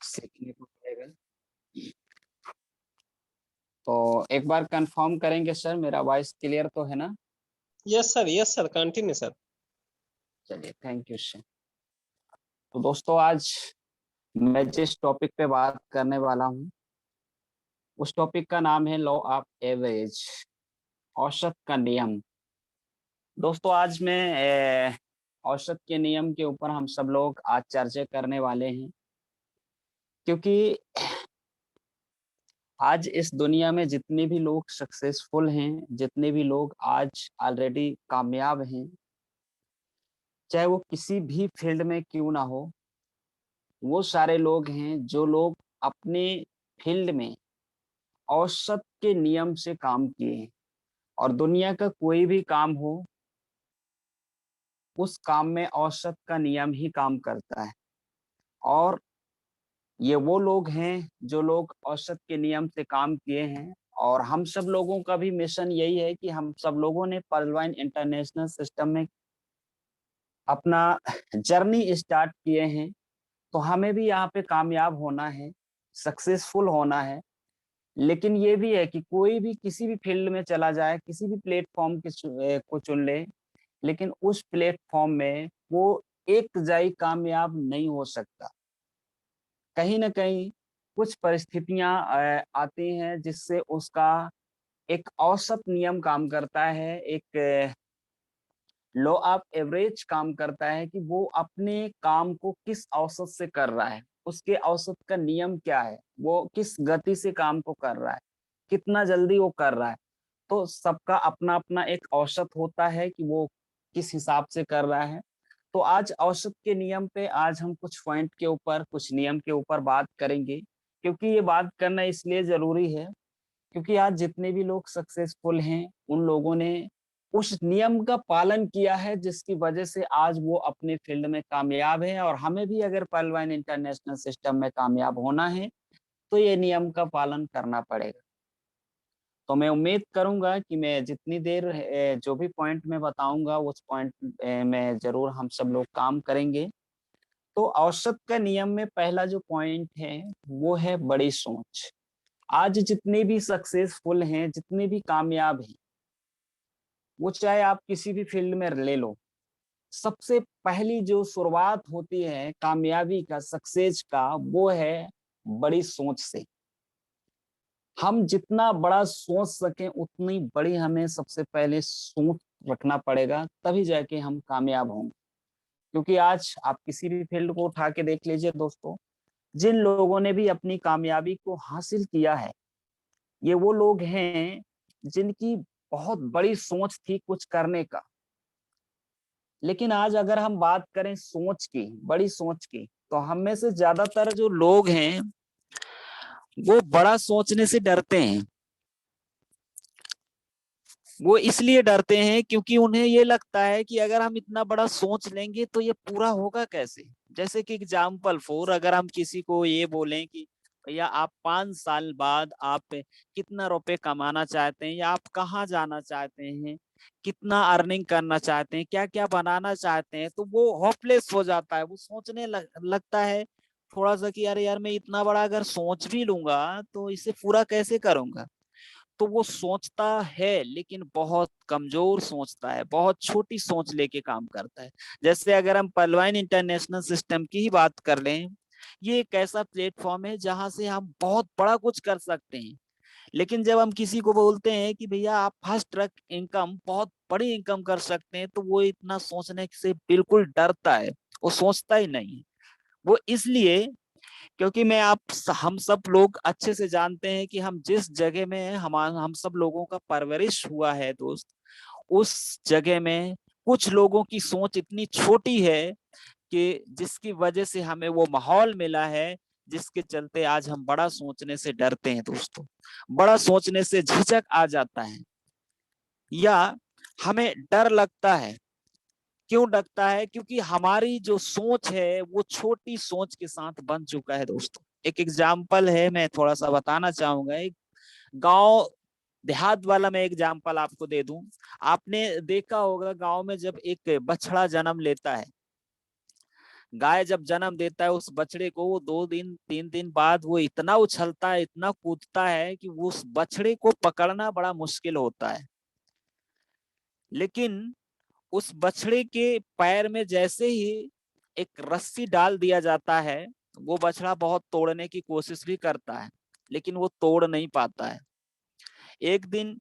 सीखने को मिलेगा। तो एक बार कंफर्म करेंगे सर, मेरा वॉइस क्लियर तो है ना? Yes sir, continue sir. चलिए, थैंक यू सर। तो दोस्तों, आज मैं जिस टॉपिक पे बात करने वाला हूँ, उस टॉपिक का नाम है लॉ ऑफ एवरेज, औसत का नियम। दोस्तों, आज मैं औसत के नियम के ऊपर हम सब लोग आज चर्चा करने वाले हैं, क्योंकि आज इस दुनिया में जितने भी लोग सक्सेसफुल हैं, जितने भी लोग आज ऑलरेडी कामयाब हैं, चाहे वो किसी भी फील्ड में क्यों ना हो, वो सारे लोग हैं जो लोग अपने फील्ड में औसत के नियम से काम किए हैं। और दुनिया का कोई भी काम हो, उस काम में औसत का नियम ही काम करता है। और ये वो लोग हैं जो लोग औसत के नियम से काम किए हैं। और हम सब लोगों का भी मिशन यही है कि हम सब लोगों ने पर्लवाइन इंटरनेशनल सिस्टम में अपना जर्नी स्टार्ट किए हैं, तो हमें भी यहाँ पे कामयाब होना है, सक्सेसफुल होना है। लेकिन ये भी है कि कोई भी किसी भी फील्ड में चला जाए, किसी भी प्लेटफॉर्म को चुन ले, लेकिन उस प्लेटफॉर्म में वो एक जाई कामयाब नहीं हो सकता। कहीं न कहीं कुछ परिस्थितियाँ आती हैं जिससे उसका एक औसत नियम काम करता है, एक लॉ ऑफ एवरेज काम करता है कि वो अपने काम को किस औसत से कर रहा है, उसके औसत का नियम क्या है, वो किस गति से काम को कर रहा है, कितना जल्दी वो कर रहा है। तो सबका अपना-अपना एक औसत होता है कि वो किस हिसाब से कर रहा है। तो आज औसत के नियम पे आज हम कुछ पॉइंट के ऊपर, कुछ नियम के ऊपर बात करेंगे, क्योंकि ये बात करना इसलिए ज़रूरी है, क्योंकि आज जितने भी लोग सक्सेसफुल हैं, उन लोगों ने उस नियम का पालन किया है, जिसकी वजह से आज वो अपने फील्ड में कामयाब हैं। और हमें भी अगर पहलवान इंटरनेशनल सिस्टम में कामयाब होना है, तो ये नियम का पालन करना पड़ेगा। तो मैं उम्मीद करूँगा कि मैं जितनी देर जो भी पॉइंट मैं बताऊँगा, उस पॉइंट में ज़रूर हम सब लोग काम करेंगे। तो औसत का नियम में पहला जो पॉइंट है, वो है बड़ी सोच। आज जितने भी सक्सेसफुल हैं, जितने भी कामयाब हैं, वो चाहे आप किसी भी फील्ड में ले लो, सबसे पहली जो शुरुआत होती है कामयाबी का, सक्सेस का, वो है बड़ी सोच से। हम जितना बड़ा सोच सकें, उतनी बड़ी हमें सबसे पहले सोच रखना पड़ेगा, तभी जाके हम कामयाब होंगे। क्योंकि आज आप किसी भी फील्ड को उठा के देख लीजिए दोस्तों, जिन लोगों ने भी अपनी कामयाबी को हासिल किया है, ये वो लोग हैं जिनकी बहुत बड़ी सोच थी कुछ करने का। लेकिन आज अगर हम बात करें सोच की, बड़ी सोच की, तो हम में से ज्यादातर जो लोग हैं, वो बड़ा सोचने से डरते हैं। वो इसलिए डरते हैं क्योंकि उन्हें ये लगता है कि अगर हम इतना बड़ा सोच लेंगे तो ये पूरा होगा कैसे। जैसे कि एग्जाम्पल फॉर, अगर हम किसी को ये बोलें कि भैया आप 5 साल बाद आप कितना रुपए कमाना चाहते हैं, या आप कहाँ जाना चाहते हैं, कितना अर्निंग करना चाहते हैं, क्या क्या बनाना चाहते हैं, तो वो होपलेस हो जाता है। वो सोचने लगता है थोड़ा सा कि यार यार मैं इतना बड़ा अगर सोच भी लूंगा तो इसे पूरा कैसे करूंगा। तो वो सोचता है लेकिन बहुत कमजोर सोचता है, बहुत छोटी सोच लेके काम करता है। जैसे अगर हम पलवाइन इंटरनेशनल सिस्टम की ही बात कर लें, ये एक ऐसा प्लेटफॉर्म है जहां से हम बहुत बड़ा कुछ कर सकते हैं। लेकिन जब हम किसी को बोलते हैं कि भैया आप फर्स्ट ट्रक इनकम, बहुत बड़ी इनकम कर सकते हैं, तो वो इतना सोचने से बिल्कुल डरता है, वो सोचता ही नहीं है। वो इसलिए क्योंकि मैं आप हम सब लोग अच्छे से जानते हैं कि हम जिस जगह में हैं, हम सब लोगों का परवरिश हुआ है दोस्त, उस जगह में कुछ लोगों की सोच इतनी छोटी है कि जिसकी वजह से हमें वो माहौल मिला है, जिसके चलते आज हम बड़ा सोचने से डरते हैं दोस्तों। बड़ा सोचने से झिझक आ जाता है, या हमें डर लगता है। क्यों लगता है? क्योंकि हमारी जो सोच है वो छोटी सोच के साथ बन चुका है दोस्तों। एक एग्जाम्पल है, मैं थोड़ा सा बताना चाहूंगा। एक गांव देहात वाला मैं एग्जाम्पल आपको दे दूं। आपने देखा होगा गांव में जब एक बछड़ा जन्म लेता है, गाय जब जन्म देता है उस बछड़े को, वो 2 दिन 3 दिन बाद वो इतना उछलता है, इतना कूदता है कि वो उस बछड़े को पकड़ना बड़ा मुश्किल होता है। लेकिन उस बछड़े के पैर में जैसे ही एक रस्सी डाल दिया जाता है, वो बछड़ा बहुत तोड़ने की कोशिश भी करता है, लेकिन वो तोड़ नहीं पाता है। 1 दिन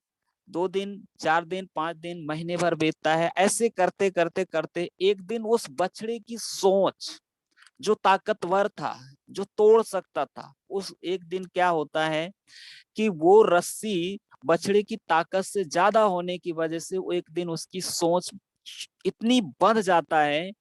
2 दिन 4 दिन 5 दिन महीने भर बीतता है। ऐसे करते करते करते एक दिन उस बछड़े की सोच, जो ताकतवर था, जो तोड़ सकता था, उस एक दिन क्या होता है कि वो रस्सी बछड़े की ताकत से ज्यादा होने की वजह से वो एक दिन उसकी सोच इतनी बढ़ जाता है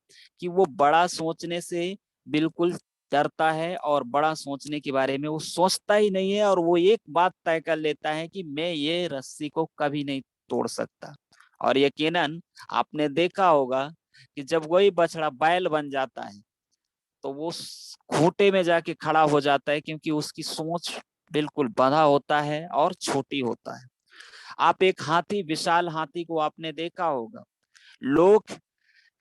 कि वो बड़ा सोचने से बिल्कुल डरता है और बड़ा सोचने के बारे में वो सोचता ही नहीं है, और वो एक बात तय कर लेता है कि मैं ये रस्सी को कभी नहीं तोड़ सकता। और यकीनन आपने देखा होगा कि जब वही बछड़ा बैल बन जाता है तो वो खूंटे में जाके खड़ा हो जाता है, क्योंकि उसकी सोच बिल्कुल बंधा होता है और छोटी होता है। आप एक हाथी, विशाल हाथी को आपने देखा होगा, लोग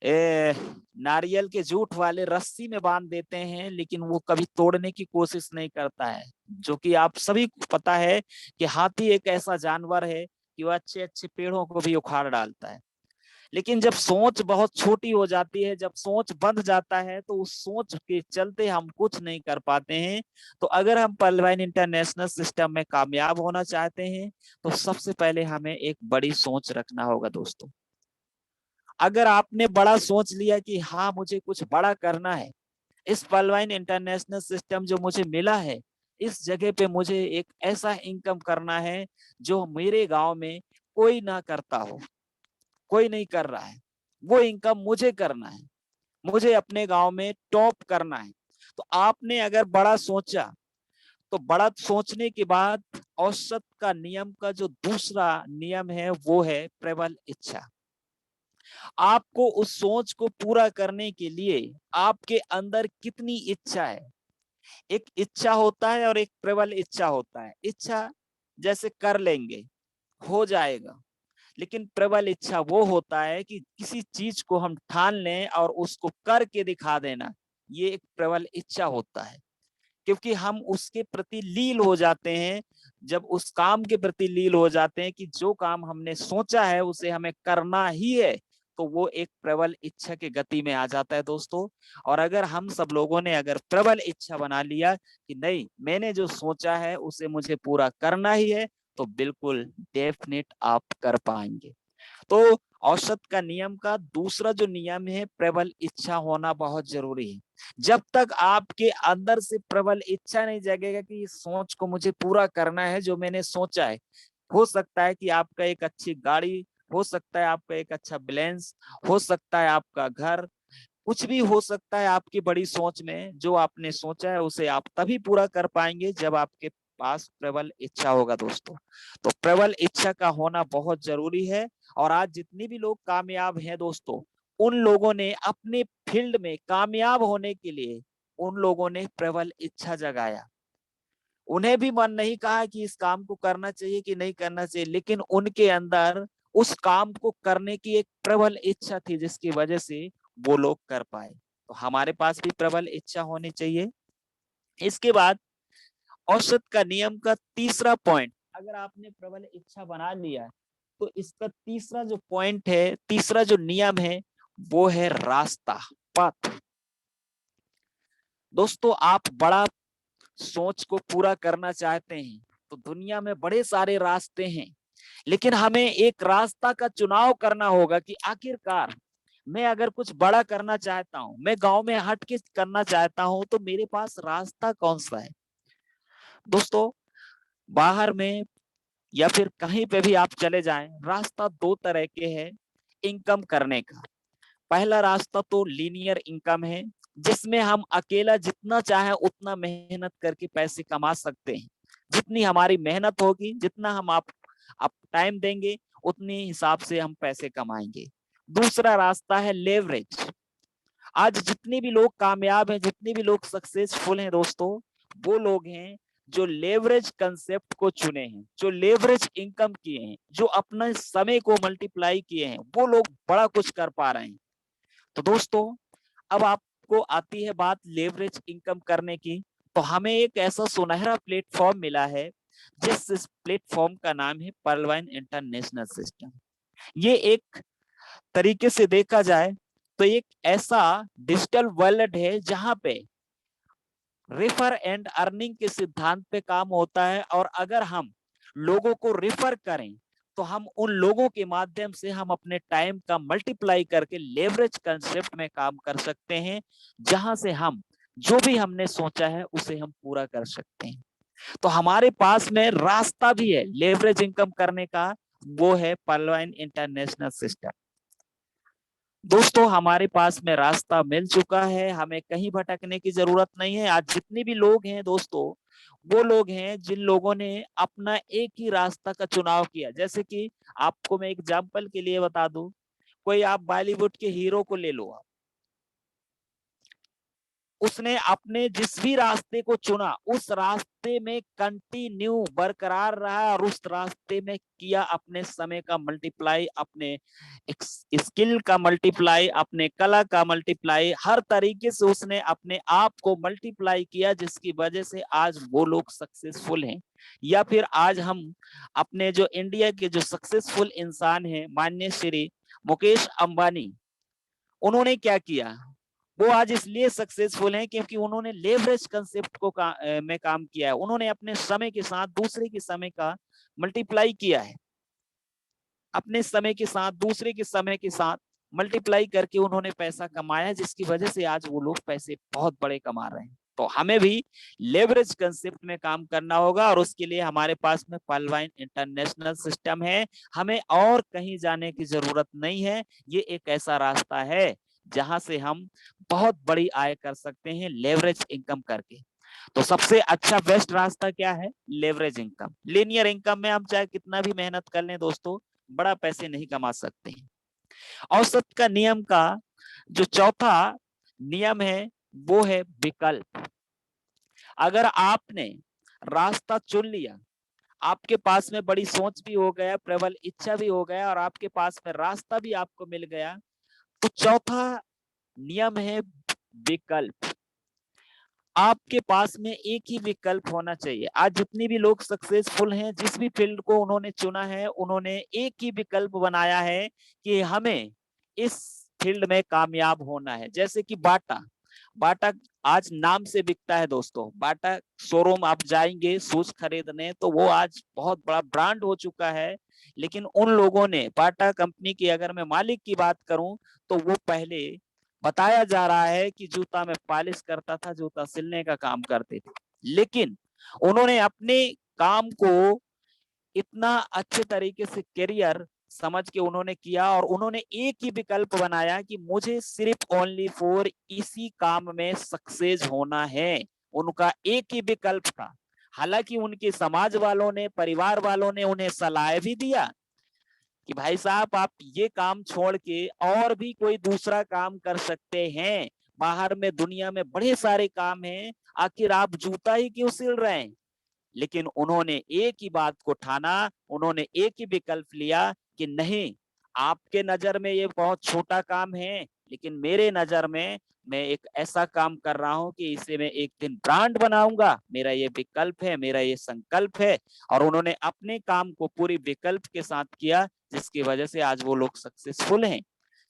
नारियल के जूट वाले रस्सी में बांध देते हैं, लेकिन वो कभी तोड़ने की कोशिश नहीं करता है। जो कि आप सभी को पता है कि हाथी एक ऐसा जानवर है कि वो अच्छे अच्छे पेड़ों को भी उखाड़ डालता है। लेकिन जब सोच बहुत छोटी हो जाती है, जब सोच बंध जाता है, तो उस सोच के चलते हम कुछ नहीं कर पाते हैं। तो अगर हम पलवाइन इंटरनेशनल सिस्टम में कामयाब होना चाहते हैं, तो सबसे पहले हमें एक बड़ी सोच रखना होगा दोस्तों। अगर आपने बड़ा सोच लिया कि हाँ मुझे कुछ बड़ा करना है, इस पलवाइन इंटरनेशनल सिस्टम जो मुझे मिला है, इस जगह पे मुझे एक ऐसा इनकम करना है जो मेरे गांव में कोई ना करता हो, कोई नहीं कर रहा है, वो इनकम मुझे करना है, मुझे अपने गांव में टॉप करना है। तो आपने अगर बड़ा सोचा, तो बड़ा सोचने के बाद औसत का नियम का जो दूसरा नियम है वो है प्रबल इच्छा। आपको उस सोच को पूरा करने के लिए आपके अंदर कितनी इच्छा है। एक इच्छा होता है और एक प्रबल इच्छा होता है। इच्छा जैसे कर लेंगे, हो जाएगा, लेकिन प्रबल इच्छा वो होता है कि किसी चीज को हम ठान लें और उसको करके दिखा देना, ये एक प्रबल इच्छा होता है। क्योंकि हम उसके प्रति लील हो जाते हैं, जब उस काम के प्रति लील हो जाते हैं कि जो काम हमने सोचा है उसे हमें करना ही है, तो वो एक प्रबल इच्छा की गति में आ जाता है दोस्तों। और अगर हम सब लोगों ने अगर प्रबल इच्छा बना लिया कि नहीं, मैंने जो सोचा है उसे मुझे पूरा करना ही है, तो बिल्कुल डेफिनेट आप कर पाएंगे। तो औसत का नियम का दूसरा जो नियम है, प्रबल इच्छा होना बहुत जरूरी है। जब तक आपके अंदर से प्रबल इच्छा नहीं जगेगा कि इस सोच को मुझे पूरा करना है जो मैंने सोचा है, हो सकता है कि आपका एक अच्छी गाड़ी, हो सकता है आपका एक अच्छा बैलेंस, हो सकता है आपका घर, कुछ भी हो सकता है आपकी बड़ी सोच में। जो आपने सोचा है उसे आप तभी पूरा कर पाएंगे जब आपके पास प्रबल इच्छा होगा दोस्तों। तो प्रबल इच्छा का होना बहुत जरूरी है। और आज जितने भी लोग कामयाब हैं दोस्तों, उन लोगों ने अपने फील्ड में कामयाब होने के लिए उन लोगों ने प्रबल इच्छा जगाया। उन्हें भी मन नहीं कहा कि इस काम को करना चाहिए कि नहीं करना चाहिए, लेकिन उनके अंदर उस काम को करने की एक प्रबल इच्छा थी, जिसकी वजह से वो लोग कर पाए। तो हमारे पास भी प्रबल इच्छा होनी चाहिए। इसके बाद औसत का नियम का तीसरा पॉइंट, अगर आपने प्रबल इच्छा बना लिया है, तो इसका तीसरा जो पॉइंट है, तीसरा जो नियम है, वो है रास्ता, पथ। दोस्तों, आप बड़ा सोच को पूरा करना चाहते हैं तो दुनिया में बड़े सारे रास्ते हैं, लेकिन हमें एक रास्ता का चुनाव करना होगा कि आखिरकार मैं अगर कुछ बड़ा करना चाहता हूं, मैं गांव में हट के करना चाहता हूं, तो मेरे पास रास्ता कौन सा है। दोस्तों, बाहर में या फिर कहीं पे भी आप चले जाएं, रास्ता दो तरह के हैं इनकम करने का। पहला रास्ता तो लीनियर इनकम है, जिसमें हम अकेला जितना चाहे उतना मेहनत करके पैसे कमा सकते हैं। जितनी हमारी मेहनत होगी, जितना हम आप टाइम देंगे, उतनी हिसाब से हम पैसे कमाएंगे। दूसरा रास्ता है लेवरेज। आज जितने भी लोग कामयाब हैं, जितने भी लोग सक्सेसफुल हैं दोस्तों, वो लोग हैं जो लेवरेज कंसेप्ट को चुने हैं, जो लेवरेज इनकम किए हैं, जो अपने समय को मल्टीप्लाई किए हैं, वो लोग बड़ा कुछ कर पा रहे हैं। तो दोस्तों, अब आप आपको आती है बात लेवरेज इनकम करने की, तो हमें एक ऐसा सुनहरा प्लेटफॉर्म मिला है जिस प्लेटफॉर्म का नाम है पर्लवाइन इंटरनेशनल सिस्टम। ये एक तरीके से देखा जाए तो एक ऐसा डिजिटल वर्ल्ड है जहां पे रेफर एंड अर्निंग के सिद्धांत पे काम होता है, और अगर हम लोगों को रेफर करें तो हम उन लोगों के माध्यम से हम अपने टाइम का मल्टीप्लाई करके लेवरेज कंसेप्ट में काम कर सकते हैं, जहां से हम जो भी हमने सोचा है उसे हम पूरा कर सकते हैं। तो हमारे पास में रास्ता भी है लेवरेज इनकम करने का, वो है पर्लवाइन इंटरनेशनल सिस्टम। दोस्तों हमारे पास में रास्ता मिल चुका है, हमें कहीं भटकने की जरूरत नहीं है। आज जितने भी लोग हैं दोस्तों, वो लोग हैं जिन लोगों ने अपना एक ही रास्ता का चुनाव किया। जैसे कि आपको मैं एग्जांपल के लिए बता दूं, कोई आप बॉलीवुड के हीरो को ले लो, उसने अपने जिस भी रास्ते को चुना उस रास्ते में कंटिन्यू बरकरार रहा और उस रास्ते में किया अपने समय का मल्टीप्लाई, अपने स्किल का मल्टीप्लाई, अपने कला का मल्टीप्लाई, हर तरीके से उसने अपने आप को मल्टीप्लाई किया, जिसकी वजह से आज वो लोग सक्सेसफुल हैं। या फिर आज हम अपने जो इंडिया के जो सक्सेसफुल इंसान हैं, माननीय श्री मुकेश अंबानी, उन्होंने क्या किया, वो आज इसलिए सक्सेसफुल हैं क्योंकि उन्होंने लेवरेज कंसेप्ट को में काम किया है। उन्होंने अपने समय के साथ दूसरे के समय का मल्टीप्लाई किया है, अपने समय के साथ दूसरे के समय के साथ मल्टीप्लाई करके उन्होंने पैसा कमाया, जिसकी वजह से आज वो लोग पैसे बहुत बड़े कमा रहे हैं। तो हमें भी लेवरेज कंसेप्ट में काम करना होगा, और उसके लिए हमारे पास में पर्लवाइन इंटरनेशनल सिस्टम है। हमें और कहीं जाने की जरूरत नहीं है। ये एक ऐसा रास्ता है जहां से हम बहुत बड़ी आय कर सकते हैं लेवरेज इनकम करके। तो सबसे अच्छा बेस्ट रास्ता क्या है? Leverage income. लीनियर इनकम में हम चाहे कितना भी मेहनत कर लें दोस्तों, बड़ा पैसे नहीं कमा सकते हैं। औसत का नियम का जो चौथा नियम है वो है विकल्प। अगर आपने रास्ता चुन लिया, आपके पास में बड़ी सोच भी हो गया, प्रबल इच्छा भी हो गया, और आपके पास में रास्ता भी आपको मिल गया, तो चौथा नियम है विकल्प। आपके पास में एक ही विकल्प होना चाहिए। आज जितने भी लोग सक्सेसफुल हैं, जिस भी फील्ड को उन्होंने चुना है, उन्होंने एक ही विकल्प बनाया है कि हमें इस फील्ड में कामयाब होना है। जैसे कि बाटा, बाटा आज नाम से बिकता है दोस्तों। बाटा शोरूम आप जाएंगे शूज खरीदने तो वो आज बहुत बड़ा ब्रांड हो चुका है। लेकिन उन लोगों ने, बाटा कंपनी की अगर मैं मालिक की बात करूं, तो वो पहले बताया जा रहा है कि जूता में पॉलिश करता था, जूता सिलने का काम करते थे। लेकिन उन्होंने अपने काम को इतना अच्छे तरीके से करियर समझ के उन्होंने किया, और उन्होंने एक ही विकल्प बनाया कि मुझे सिर्फ ओनली फॉर इसी काम में सक्सेस होना है। उनका एक ही विकल्प था। हालांकि उनके समाज वालों ने, परिवार वालों ने उन्हें सलाह भी दिया कि भाई साहब आप ये काम छोड़ के और भी कोई दूसरा काम कर सकते हैं, बाहर में दुनिया में बड़े सारे काम हैं, आखिर आप जूता ही क्यों सिल रहे हैं। लेकिन उन्होंने एक ही बात को ठाना, उन्होंने एक ही विकल्प लिया कि नहीं, आपके नजर में ये बहुत छोटा काम है, लेकिन मेरे नजर में मैं एक ऐसा काम कर रहा हूं कि इसे मैं एक दिन ब्रांड बनाऊंगा। मेरा ये विकल्प है, मेरा ये संकल्प है। और उन्होंने अपने काम को पूरी विकल्प के साथ किया, जिसकी वजह से आज वो लोग सक्सेसफुल हैं।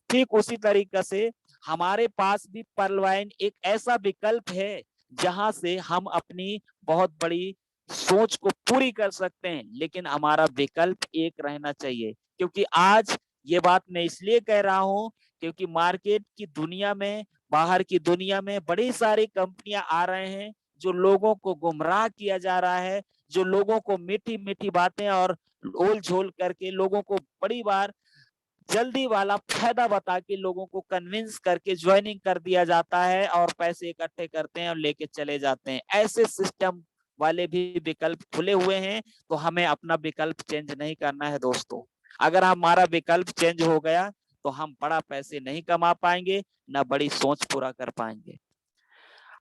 ठीक उसी तरीके से हमारे पास भी पर्लवाइन एक ऐसा विकल्प है जहां से हम अपनी बहुत बड़ी सोच को पूरी कर सकते हैं। लेकिन हमारा विकल्प एक रहना चाहिए, क्योंकि आज ये बात मैं इसलिए कह रहा हूं क्योंकि मार्केट की दुनिया में, बाहर की दुनिया में बड़ी सारी कंपनियां आ रहे हैं, जो लोगों को गुमराह किया जा रहा है, जो लोगों को मीठी मीठी बातें और ओल झोल करके लोगों को बड़ी बार जल्दी वाला फायदा बता के लोगों को कन्विंस करके ज्वाइनिंग कर दिया जाता है, और पैसे इकट्ठे करते हैं और लेके चले जाते हैं। ऐसे सिस्टम वाले भी विकल्प खुले हुए हैं। तो हमें अपना विकल्प चेंज नहीं करना है दोस्तों। अगर हमारा विकल्प चेंज हो गया तो हम बड़ा पैसे नहीं कमा पाएंगे, ना बड़ी सोच पूरा कर पाएंगे।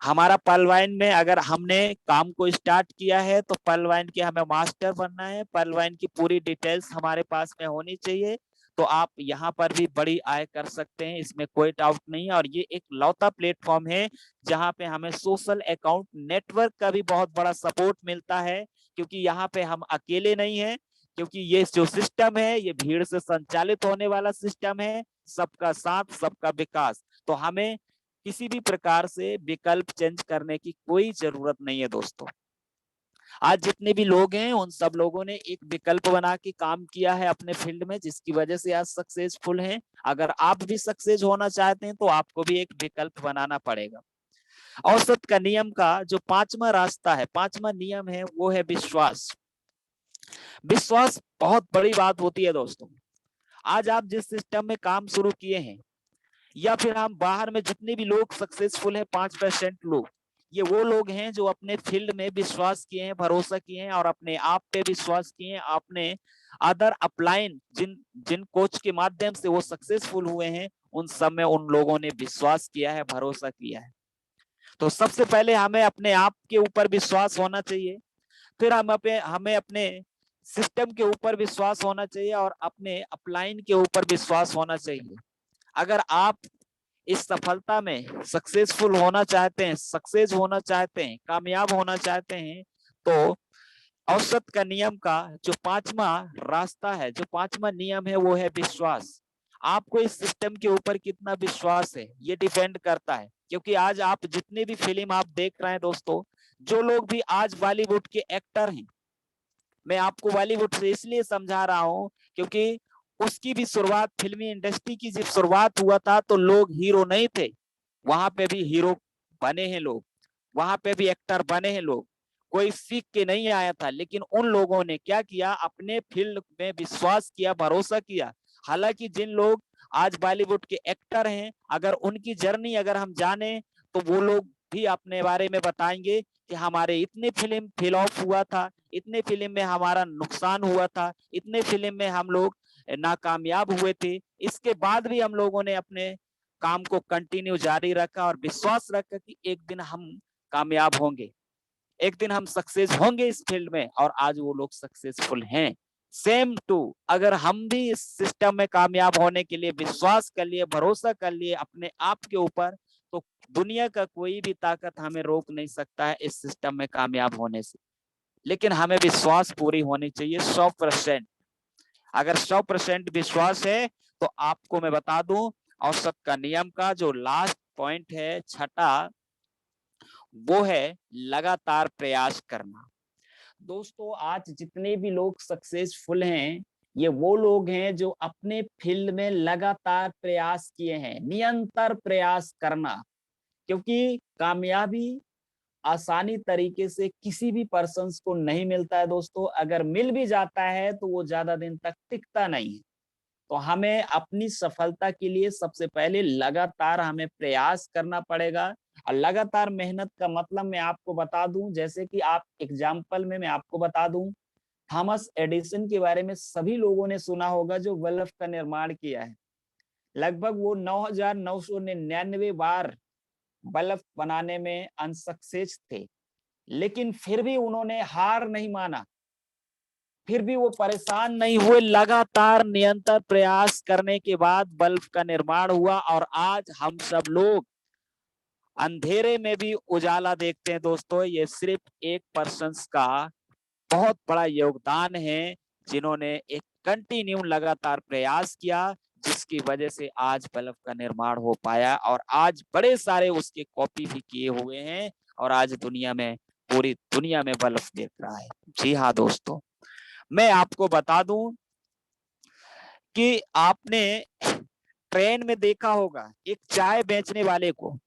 हमारा पर्लवाइन में अगर हमने काम को स्टार्ट किया है तो पर्लवाइन के हमें मास्टर बनना है। पर्लवाइन की पूरी डिटेल्स हमारे पास में होनी चाहिए। तो आप यहाँ पर भी बड़ी आय कर सकते हैं, इसमें कोई डाउट नहीं है। और ये एक लौता प्लेटफॉर्म है जहाँ पे हमें सोशल अकाउंट नेटवर्क का भी बहुत बड़ा सपोर्ट मिलता है, क्योंकि यहाँ पे हम अकेले नहीं हैं, क्योंकि ये जो सिस्टम है ये भीड़ से संचालित होने वाला सिस्टम है, सबका साथ सबका विकास। तो हमें किसी भी प्रकार से विकल्प चेंज करने की कोई जरूरत नहीं है दोस्तों। आज जितने भी लोग हैं उन सब लोगों ने एक विकल्प बना के काम किया है अपने फील्ड में, जिसकी वजह से आज सक्सेसफुल हैं। अगर आप भी सक्सेस होना चाहते हैं तो आपको भी एक विकल्प बनाना पड़ेगा। औसत का नियम का जो पांचवा रास्ता है, पांचवा नियम है, वो है विश्वास। विश्वास बहुत बड़ी बात होती है दोस्तों। आज आप जिस सिस्टम में काम शुरू किए हैं, या फिर हम बाहर में जितने भी लोग सक्सेसफुल हैं, 5% लोग, ये वो लोग हैं जो अपने फील्ड में विश्वास किए हैं, भरोसा किए हैं और अपने आप पे विश्वास किए हैं। अपने अदर अपलाइन जिन जिन कोच के माध्यम से वो सक्सेसफुल हुए हैं, उन सब में उन लोगों ने विश्वास किया है, भरोसा किया है। तो सबसे पहले हमें अपने आप के ऊपर विश्वास होना चाहिए, फिर हमें अपने सिस्टम के ऊपर विश्वास होना चाहिए और अपने अपलाइन के ऊपर विश्वास होना चाहिए। अगर आप इस सफलता में सक्सेसफुल होना चाहते हैं, सक्सेस होना चाहते हैं, कामयाब होना चाहते हैं, तो औसत का नियम का जो पांचवा रास्ता है, जो पांचवा नियम है, वो है विश्वास। आपको इस सिस्टम के ऊपर कितना विश्वास है ये डिपेंड करता है। क्योंकि आज आप जितने भी फिल्म आप देख रहे हैं दोस्तों, जो लोग भी आज बॉलीवुड के एक्टर हैं, मैं आपको बॉलीवुड से इसलिए समझा रहा हूं क्योंकि उसकी भी शुरुआत, फिल्मी इंडस्ट्री की जब शुरुआत हुआ था तो लोग हीरो नहीं थे, वहां पे भी हीरो बने हैं लोग, वहां पे भी एक्टर बने हैं लोग। कोई सीख के नहीं आया था, लेकिन उन लोगों ने क्या किया, अपने फील्ड में विश्वास किया, भरोसा किया। हालांकि जिन लोग आज बॉलीवुड के एक्टर हैं, अगर उनकी जर्नी अगर हम जाने तो वो लोग भी अपने बारे में बताएंगे कि हमारे इतने फिल्म फ्लॉप हुआ था, इतने फिल्म में हमारा नुकसान हुआ था, इतने फिल्म में हम लोग नाकामयाब हुए थे, इसके बाद भी हम लोगों ने अपने काम को कंटिन्यू जारी रखा और विश्वास रखा कि एक दिन हम कामयाब होंगे, एक दिन हम सक्सेस होंगे इस फील्ड में। और आज वो लोग सक्सेसफुल हैं। सेम टू, अगर हम भी इस सिस्टम में कामयाब होने के लिए विश्वास कर लिए, भरोसा कर लिए अपने आप के ऊपर, तो दुनिया का कोई भी ताकत हमें रोक नहीं सकता है इस सिस्टम में कामयाब होने से। लेकिन हमें विश्वास पूरी होनी चाहिए 100%। अगर 100% विश्वास है तो आपको मैं बता दूं, औसत का नियम का जो लास्ट पॉइंट है, छठा, वो है लगातार प्रयास करना। दोस्तों आज जितने भी लोग सक्सेसफुल हैं, ये वो लोग हैं जो अपने फील्ड में लगातार प्रयास किए हैं, निरंतर प्रयास करना। क्योंकि कामयाबी आसानी तरीके से किसी भी पर्सन को नहीं मिलता है दोस्तों। अगर मिल भी जाता है तो वो ज्यादा दिन तक टिकता नहीं है। तो हमें अपनी सफलता के लिए सबसे पहले लगातार हमें प्रयास करना पड़ेगा। और लगातार मेहनत का मतलब मैं आपको बता दूं, जैसे कि आप एग्जाम्पल में मैं आपको बता दूं, थॉमस एडिसन के बारे में सभी लोगों ने सुना होगा, जो बल्ब का निर्माण किया है। लगभग वो 9,999 बार बल्ब बनाने में अनसक्सेस थे, लेकिन फिर भी उन्होंने हार नहीं माना, फिर भी वो परेशान नहीं हुए। लगातार निरंतर प्रयास करने के बाद बल्ब का निर्माण हुआ और आज हम सब लोग अंधेरे में भी उजाला देखते हैं दोस्तों। ये सिर्फ एक पर्सन का बहुत बड़ा योगदान है, जिन्होंने एक कंटिन्यू लगातार प्रयास किया, जिसकी वजह से आज बल्ब का निर्माण हो पाया और आज बड़े सारे उसके कॉपी भी किए हुए हैं और आज दुनिया में, पूरी दुनिया में बल्ब देख रहा है। जी हाँ दोस्तों, मैं आपको बता दूं कि आपने ट्रेन में देखा होगा एक चाय बेचने वाले को।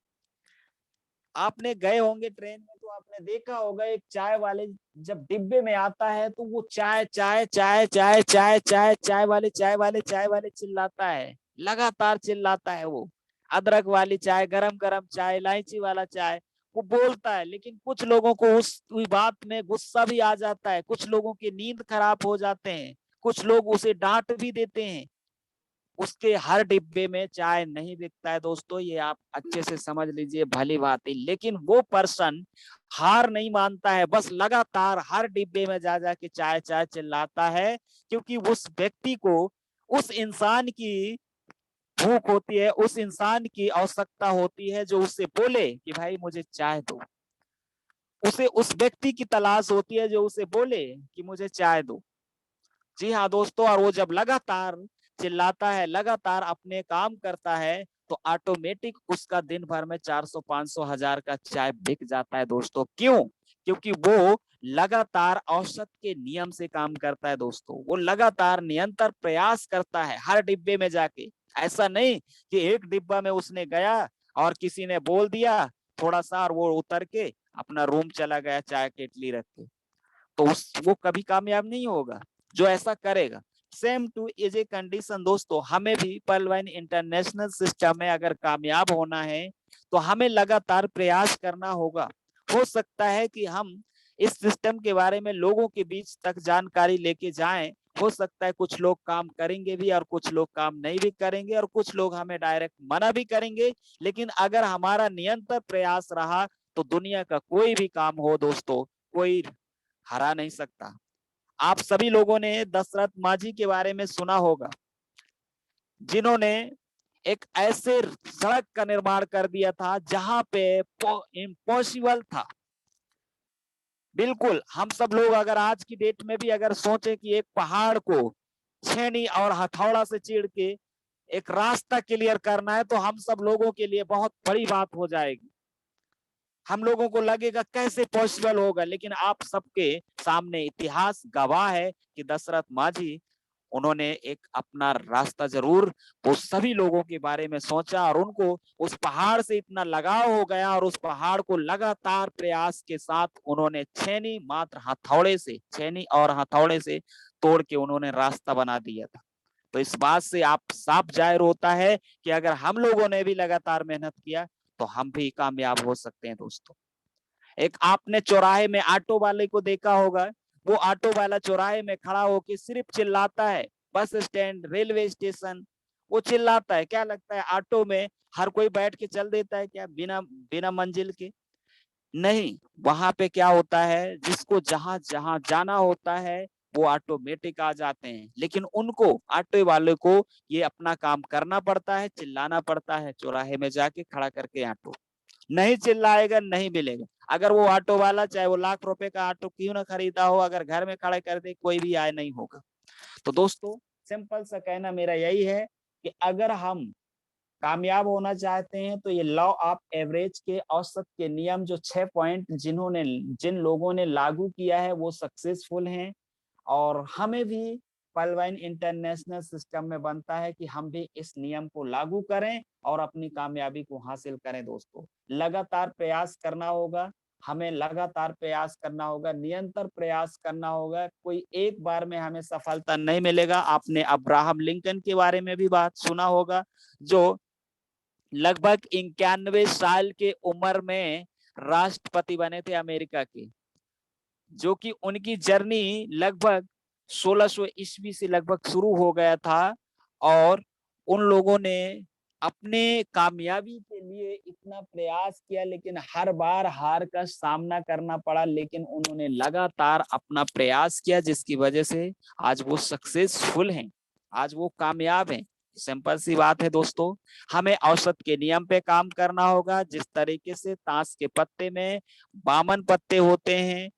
आपने गए होंगे ट्रेन में तो आपने देखा होगा एक चाय वाले जब डिब्बे में आता है तो वो चाय चाय चाय चाय चाय चाय चाय वाले चाय वाले चाय वाले चिल्लाता है, लगातार चिल्लाता है। वो अदरक वाली चाय, गरम गरम चाय, इलायची वाला चाय, वो बोलता है। लेकिन कुछ लोगों को उस बात में गुस्सा भी आ जाता है, कुछ लोगों की नींद खराब हो जाते हैं, कुछ लोग उसे डांट भी देते हैं। उसके हर डिब्बे में चाय नहीं बिकता है दोस्तों, ये आप अच्छे से समझ लीजिए, भली बात है। लेकिन वो पर्सन हार नहीं मानता है, बस लगातार हर डिब्बे में जा जाके चाय चाय चिल्लाता है, क्योंकि उस व्यक्ति को उस इंसान की भूख होती है, उस इंसान की आवश्यकता होती है जो उससे बोले कि भाई मुझे चाय दो। उसे उस व्यक्ति की तलाश होती है जो उसे बोले कि मुझे चाय दो। जी हाँ दोस्तों, और वो जब लगातार चिल्लाता है, लगातार अपने काम करता है, तो ऑटोमेटिक उसका दिन भर में 400, 500, 1000 का चाय बिक जाता है दोस्तों। क्यों? क्योंकि वो लगातार औसत के नियम से काम करता है दोस्तों। वो लगातार निरंतर प्रयास करता है हर डिब्बे में जाके। ऐसा नहीं कि एक डिब्बा में उसने गया और किसी ने बोल दिया थोड़ा सा और वो उतर के अपना रूम चला गया चाय केटली रख के, तो वो कभी कामयाब नहीं होगा जो ऐसा करेगा। Same two is a condition दोस्तों, हमें भी पर्ल वाइन इंटरनेशनल सिस्टम में अगर कामयाब होना है तो हमें लगातार प्रयास करना होगा। हो सकता है कि हम इस सिस्टम के बारे में लोगों के बीच तक जानकारी लेके जाएं। हो सकता है कुछ लोग काम करेंगे भी और कुछ लोग काम नहीं भी करेंगे और कुछ लोग हमें डायरेक्ट मना भी करेंगे, लेकिन अगर हमारा निरंतर प्रयास रहा तो दुनिया का कोई भी काम हो दोस्तों, कोई हरा नहीं सकता। आप सभी लोगों ने दशरथ माझी के बारे में सुना होगा, जिन्होंने एक ऐसे सड़क का निर्माण कर दिया था जहां पे इम्पॉसिबल था। बिल्कुल, हम सब लोग अगर आज की डेट में भी अगर सोचे कि एक पहाड़ को छेनी और हथौड़ा से चीर के एक रास्ता क्लियर करना है, तो हम सब लोगों के लिए बहुत बड़ी बात हो जाएगी। हम लोगों को लगेगा कैसे पॉसिबल होगा, लेकिन आप सबके सामने इतिहास गवाह है कि दशरथ माझी, उन्होंने एक अपना रास्ता जरूर वो सभी लोगों के बारे में सोचा और उनको उस पहाड़ से इतना लगाव हो गया और उस पहाड़ को लगातार प्रयास के साथ उन्होंने छेनी और हथौड़े से तोड़ के उन्होंने रास्ता बना दिया था। तो इस बात से आप साफ जाहिर होता है कि अगर हम लोगों ने भी लगातार मेहनत किया तो हम भी कामयाब हो सकते हैं दोस्तों। एक आपने चौराहे में ऑटो वाले को देखा होगा, वो ऑटो वाला चौराहे में खड़ा होकर सिर्फ चिल्लाता है। बस स्टैंड, रेलवे स्टेशन, वो चिल्लाता है। क्या लगता है ऑटो में हर कोई बैठ के चल देता है क्या बिना बिना मंजिल के? नहीं, वहां पे क्या होता है, जिसको जहां जहां जाना होता है वो ऑटोमेटिक आ जाते हैं, लेकिन उनको ऑटो वाले को ये अपना काम करना पड़ता है, चिल्लाना पड़ता है चौराहे में जाके खड़ा करके। ऑटो नहीं चिल्लाएगा नहीं मिलेगा। अगर वो ऑटो वाला चाहे वो लाख रुपए का ऑटो क्यों ना खरीदा हो, अगर घर में खड़े कर दे कोई भी आए नहीं होगा। तो दोस्तों, सिंपल सा कहना मेरा यही है कि अगर हम कामयाब होना चाहते हैं तो ये लॉ ऑफ एवरेज के औसत के नियम जो 6 पॉइंट जिन लोगों ने लागू किया है वो सक्सेसफुल हैं। और हमें भी पर्ल वाइन इंटरनेशनल सिस्टम में बनता है कि हम भी इस नियम को लागू करें और अपनी कामयाबी को हासिल करें दोस्तों। लगातार प्रयास करना होगा, हमें लगातार प्रयास करना होगा, निरंतर प्रयास करना होगा। कोई एक बार में हमें सफलता नहीं मिलेगा। आपने अब्राहम लिंकन के बारे में भी बात सुना होगा, जो लगभग 91 साल के उम्र में राष्ट्रपति बने थे अमेरिका के, जो कि उनकी जर्नी लगभग 1600 ईस्वी से लगभग शुरू हो गया था। और उन लोगों ने अपने कामयाबी के लिए इतना प्रयास किया, लेकिन हर बार हार का सामना करना पड़ा, लेकिन उन्होंने लगातार अपना प्रयास किया, जिसकी वजह से आज वो सक्सेसफुल हैं, आज वो कामयाब हैं। सिंपल सी बात है दोस्तों, हमें औसत के नियम पे काम करना होगा। जिस तरीके से ताश के पत्ते में 52 पत्ते होते हैं,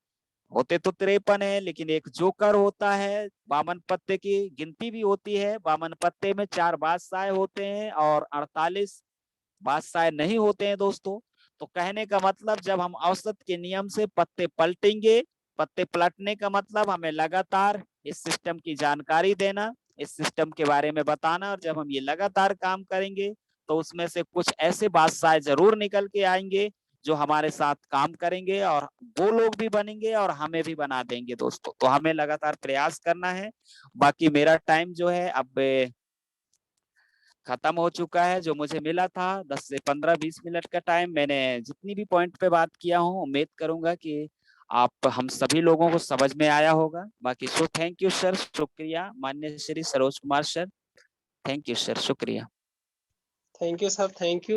होते तो 53 है, लेकिन एक जोकर होता है। 52 पत्ते की गिनती भी होती है। 52 पत्ते में 4 बादशाह होते हैं और 48 बादशाह नहीं होते हैं दोस्तों। तो कहने का मतलब, जब हम औसत के नियम से पत्ते पलटेंगे, पत्ते पलटने का मतलब हमें लगातार इस सिस्टम की जानकारी देना, इस सिस्टम के बारे में बताना, और जब हम ये लगातार काम करेंगे तो उसमें से कुछ ऐसे बादशाह जरूर निकल के आएंगे जो हमारे साथ काम करेंगे और वो लोग भी बनेंगे और हमें भी बना देंगे दोस्तों। तो हमें लगातार प्रयास करना है। बाकी मेरा टाइम जो है अब खत्म हो चुका है, जो मुझे मिला था 10 से 15-20 मिनट का टाइम, मैंने जितनी भी पॉइंट पे बात किया हूँ, उम्मीद करूंगा कि आप हम सभी लोगों को समझ में आया होगा। बाकी सो थैंक यू सर, शुक्रिया माननीय Shri Saroj Kumar sir, thank you sir, शुक्रिया। Thank you sir, thank you.